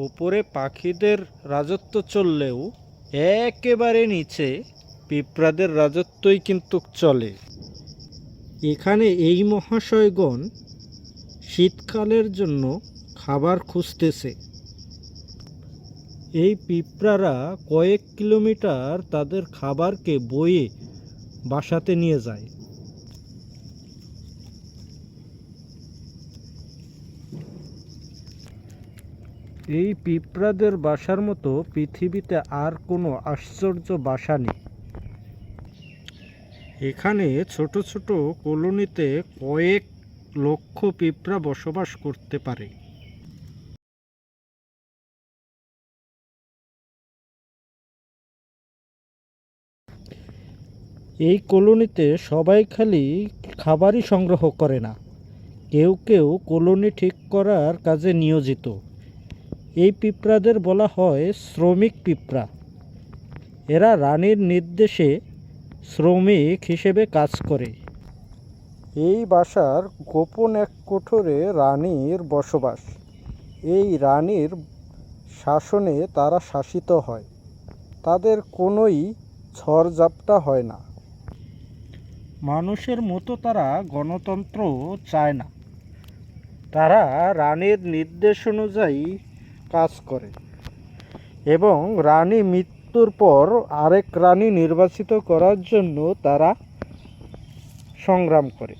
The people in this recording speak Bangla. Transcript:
ওপরে পাখিদের রাজত্ব চললেও একেবারে নিচে পিঁপড়াদের রাজত্বই কিন্তু চলে। এখানে এই মহাশয়গণ শীতকালের জন্য খাবার খুঁজতেছে। এই পিঁপড়ারা কয়েক কিলোমিটার তাদের খাবারকে বয়ে বাসাতে নিয়ে যায়। এই পিঁপড়াদের বাসার মতো পৃথিবীতে আর কোনো আশ্চর্য বাসা নেই। এখানে ছোট ছোট কলোনিতে কয়েক লক্ষ পিঁপড়া বসবাস করতে পারে। এই কলোনিতে সবাই খালি খাবারই সংগ্রহ করে না, কেউ কেউ কলোনি ঠিক করার কাজে নিয়োজিত। এই পিঁপড়াদের বলা হয় শ্রমিক পিঁপড়া। এরা রানীর নির্দেশে শ্রমিক হিসেবে কাজ করে। এই বাসার গোপন এক কোঠরে রানীর বসবাস। এই রানীর শাসনে তারা শাসিত হয়। তাদের কোনোই ঝড়ঝাপটা হয় না। মানুষের মতো তারা গণতন্ত্র চায় না। তারা রানীর নির্দেশ অনুযায়ী কাজ করে এবং রানী মৃত্যুর পর আরেক রানী নির্বাচিত করার জন্য তারা সংগ্রাম করে।